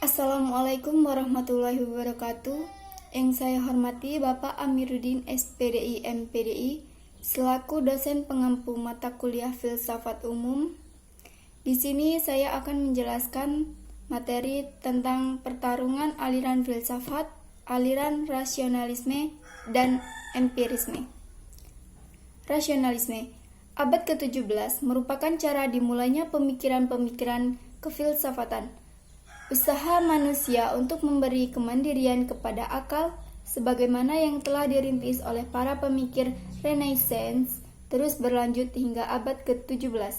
Assalamualaikum warahmatullahi wabarakatuh. Yang saya hormati Bapak Amiruddin SPDI MPDI selaku dosen pengampu mata kuliah Filsafat Umum. Di sini saya akan menjelaskan materi tentang pertarungan aliran filsafat, aliran rasionalisme, dan empirisme. Rasionalisme abad ke-17 merupakan cara dimulainya pemikiran-pemikiran kefilsafatan. Usaha manusia untuk memberi kemandirian kepada akal, sebagaimana yang telah dirintis oleh para pemikir Renaissance, terus berlanjut hingga abad ke-17.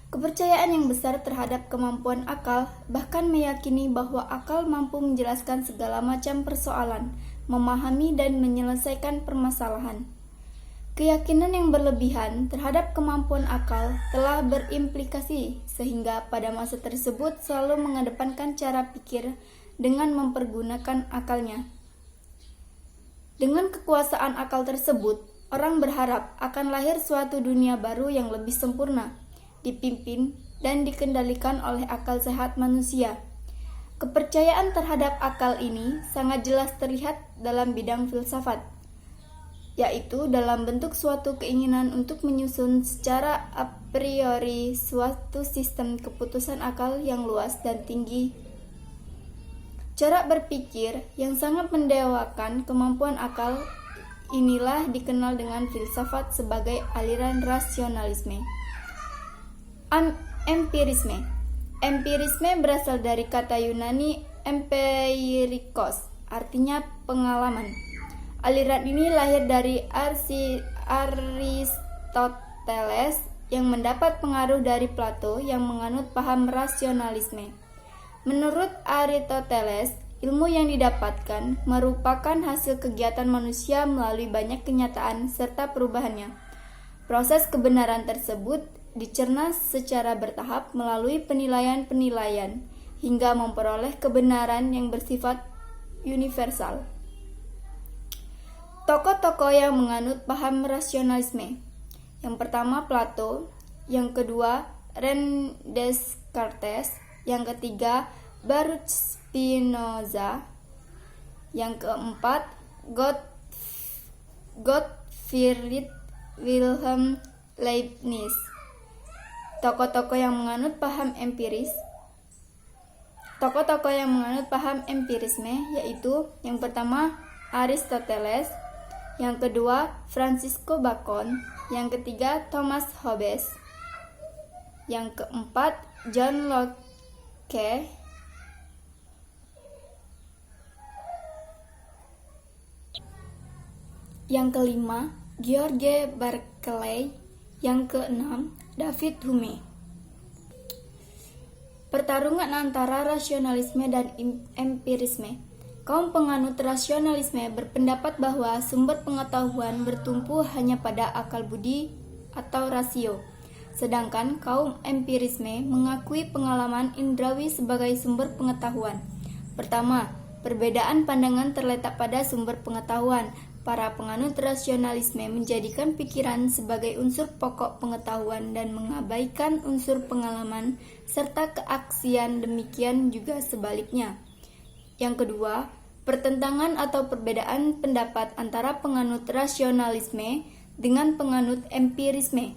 Kepercayaan yang besar terhadap kemampuan akal bahkan meyakini bahwa akal mampu menjelaskan segala macam persoalan, memahami dan menyelesaikan permasalahan. Keyakinan yang berlebihan terhadap kemampuan akal telah berimplikasi sehingga pada masa tersebut selalu mengedepankan cara pikir dengan mempergunakan akalnya. Dengan kekuasaan akal tersebut, orang berharap akan lahir suatu dunia baru yang lebih sempurna, dipimpin dan dikendalikan oleh akal sehat manusia. Kepercayaan terhadap akal ini sangat jelas terlihat dalam bidang filsafat, yaitu dalam bentuk suatu keinginan untuk menyusun secara a priori suatu sistem keputusan akal yang luas dan tinggi. Cara berpikir yang sangat mendewakan kemampuan akal inilah dikenal dengan filsafat sebagai aliran rasionalisme. Empirisme. Empirisme berasal dari kata Yunani empirikos, artinya pengalaman. Aliran ini lahir dari Aristoteles yang mendapat pengaruh dari Plato yang menganut paham rasionalisme. Menurut Aristoteles, ilmu yang didapatkan merupakan hasil kegiatan manusia melalui banyak kenyataan serta perubahannya. Proses kebenaran tersebut dicerna secara bertahap melalui penilaian-penilaian hingga memperoleh kebenaran yang bersifat universal. Tokoh-tokoh yang menganut paham rasionalisme. Yang pertama Plato, yang kedua René Descartes, yang ketiga Baruch Spinoza, yang keempat Gottfried Wilhelm Leibniz. Tokoh-tokoh yang menganut paham empiris. Tokoh-tokoh yang menganut paham empirisme yaitu yang pertama Aristoteles, yang kedua Francisco Bacon, yang ketiga Thomas Hobbes, yang keempat John Locke, yang kelima George Berkeley, yang keenam David Hume. Pertarungan antara rasionalisme dan empirisme. Kaum penganut rasionalisme berpendapat bahwa sumber pengetahuan bertumpu hanya pada akal budi atau rasio, sedangkan kaum empirisme mengakui pengalaman indrawi sebagai sumber pengetahuan. Pertama, perbedaan pandangan terletak pada sumber pengetahuan. Para penganut rasionalisme menjadikan pikiran sebagai unsur pokok pengetahuan dan mengabaikan unsur pengalaman serta keaksian, demikian juga sebaliknya. Yang kedua, pertentangan atau perbedaan pendapat antara penganut rasionalisme dengan penganut empirisme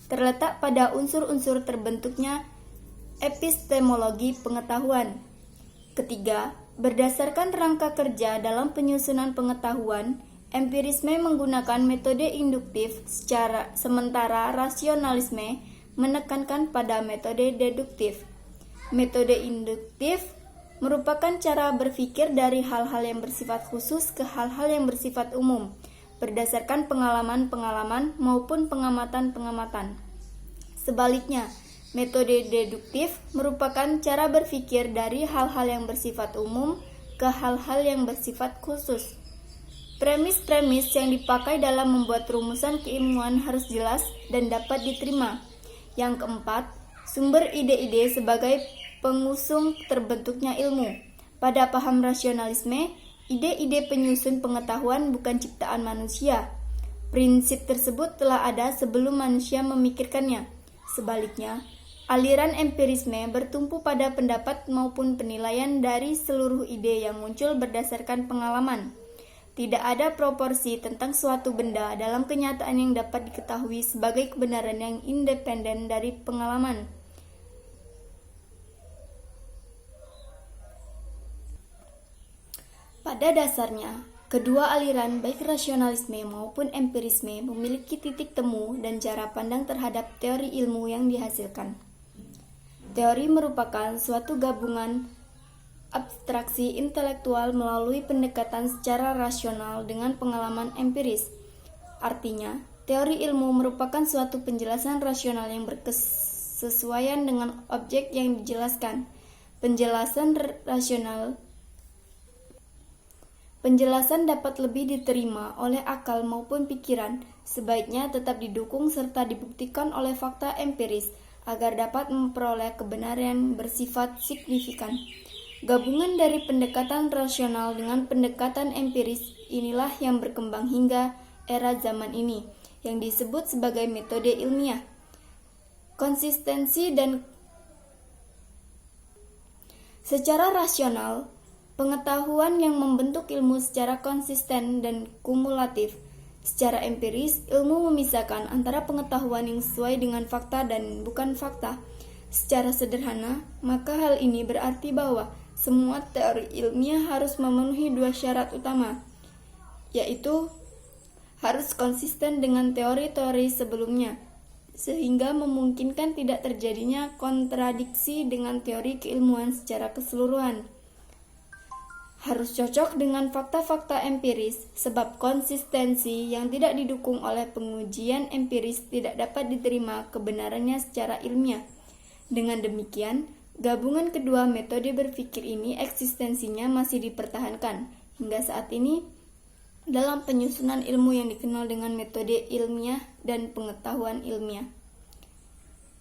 terletak pada unsur-unsur terbentuknya epistemologi pengetahuan. Ketiga, berdasarkan rangka kerja dalam penyusunan pengetahuan, empirisme menggunakan metode induktif sementara rasionalisme menekankan pada metode deduktif. Metode induktif merupakan cara berpikir dari hal-hal yang bersifat khusus ke hal-hal yang bersifat umum, berdasarkan pengalaman-pengalaman maupun pengamatan-pengamatan. Sebaliknya, metode deduktif merupakan cara berpikir dari hal-hal yang bersifat umum ke hal-hal yang bersifat khusus. Premis-premis yang dipakai dalam membuat rumusan keilmuan harus jelas dan dapat diterima. Yang keempat, sumber ide-ide sebagai pengusung terbentuknya ilmu. Pada paham rasionalisme, ide-ide penyusun pengetahuan bukan ciptaan manusia. Prinsip tersebut telah ada sebelum manusia memikirkannya. Sebaliknya, Aliran empirisme bertumpu pada pendapat maupun penilaian dari seluruh ide yang muncul berdasarkan pengalaman. Tidak ada proporsi tentang suatu benda dalam kenyataan yang dapat diketahui sebagai kebenaran yang independen dari pengalaman. Pada dasarnya, kedua aliran baik rasionalisme maupun empirisme memiliki titik temu dan cara pandang terhadap teori ilmu yang dihasilkan. Teori merupakan suatu gabungan abstraksi intelektual melalui pendekatan secara rasional dengan pengalaman empiris. Artinya, teori ilmu merupakan suatu penjelasan rasional yang berkesesuaian dengan objek yang dijelaskan. Penjelasan dapat lebih diterima oleh akal maupun pikiran, sebaiknya tetap didukung serta dibuktikan oleh fakta empiris agar dapat memperoleh kebenaran bersifat signifikan. Gabungan dari pendekatan rasional dengan pendekatan empiris inilah yang berkembang hingga era zaman ini, yang disebut sebagai metode ilmiah. Konsistensi dan secara rasional, pengetahuan yang membentuk ilmu secara konsisten dan kumulatif. Secara empiris, ilmu memisahkan antara pengetahuan yang sesuai dengan fakta dan bukan fakta. Secara sederhana, maka hal ini berarti bahwa semua teori ilmiah harus memenuhi dua syarat utama, yaitu harus konsisten dengan teori-teori sebelumnya, sehingga memungkinkan tidak terjadinya kontradiksi dengan teori keilmuan secara keseluruhan. Harus cocok dengan fakta-fakta empiris, sebab konsistensi yang tidak didukung oleh pengujian empiris tidak dapat diterima kebenarannya secara ilmiah. Dengan demikian, gabungan kedua metode berpikir ini eksistensinya masih dipertahankan hingga saat ini dalam penyusunan ilmu yang dikenal dengan metode ilmiah dan pengetahuan ilmiah.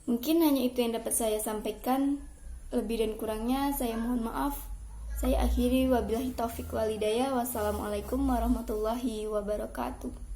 Mungkin hanya itu yang dapat saya sampaikan. Lebih dan kurangnya saya mohon maaf. Saya akhiri, wabillahi taufik wal hidayah. Wassalamualaikum warahmatullahi wabarakatuh.